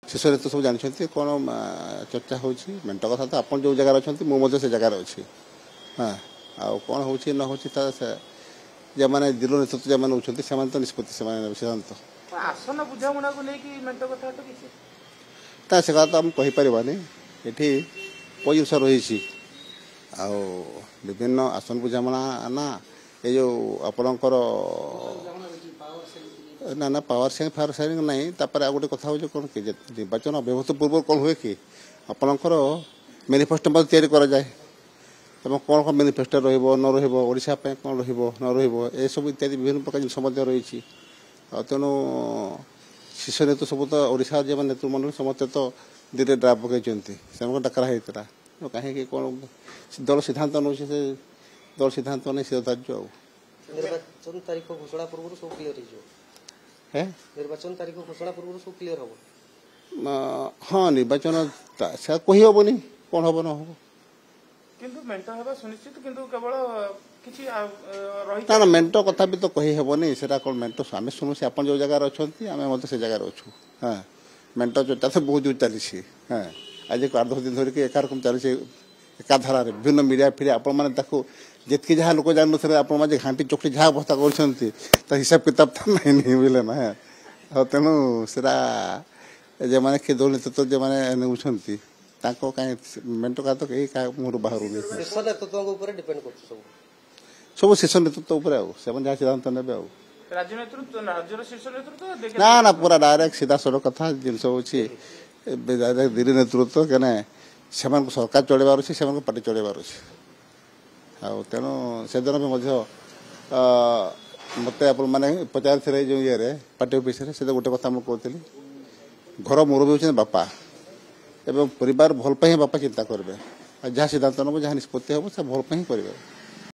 शेष तो सब जानते कौन चर्चा हो मेट कथा तो आप जो जगार अच्छा मुझे से जगार अच्छी हाँ आउ कौन हो न हो जो मैंने जिला नेतृत्व जो मैंने से तो निष्पत्ति सिद्धांत आसन बुझामुणा को लेकिन मेट कथा ता से कथा तो आम कहीपरानी ये पैसा रही विभिन्न आसन बुझामणा ना ये जो आपणकर ना ना पावर शेयरिंग फावर शेयरिंग ना आ गोटे कथा हो कौन कि निर्वाचन अभ्यवत पूर्व कौन हुए कि आपणकर मैनिफेस्टो मत तैयारी करा जाए एवं कौन कौन मैनिफेस्टो न रहा कौन रही सब इत्यादि विभिन्न प्रकार जिन रही तेणु शीर्ष नेतृत्व सब तो ओडिशा जो नेतृमंडल समस्ते तो धीरे ड्राफ्ट पकई डाकरा होता कहीं कौन दल सिद्धांत नौ दल सिद्धांत नहीं से धार्य निर्वाचन तारीख घोषणा पूर्व सब क्लियर है निर्वाचन तारीख घोषणा पूर्व सब क्लियर हम हाँ निर्वाचन से कही हेनी कौन हम न हम किंतु मेंट हेबा सुनिश्चित किंतु केवल किछि ना ना मेंट कथा भी तो कही हेनी से कौन मेंट आम शुणु आप जो जगार अच्छा आम से जगार अच्छु हाँ मेंट चर्चा तो बहुत दूर चली हाँ आज 8-10 दिन धरिक एक रकम चली एकाधारा विभिन्न मीडिया फिर आपको जितकी जहाँ लोक जान ना घाटी चोखी जहाँ अवस्था कर हिसाब किताब तो नहीं बुझे ना हाँ तेणु सेटा जो मैंने किए दल नेतृत्व जो मैंने नौकरी कहीं मेंट का तो कहीं क्या मुहर बाहर सब शीर्ष नेतृत्व जहाँ सिद्धांत ने राज्य शीर्ष नेतृत्व ना ना पूरा डायरेक्ट सीधा सड़क कथा जिन डायरेक्ट दिल्ली नेतृत्व कहने से सरकार चलैबार अच्छे से पार्टी चलैबार अच्छे तेणु से दिन भी मत मैंने पचार जो ये पार्टी ऑफिस से गोटे कथा मुझे कहती घर मुरबी होती बापा एवं परिवार भल ही बापा चिंता करेंगे जहाँ सिद्धांत नब जहाँ निष्पत्ति हम से भल ही करेंगे।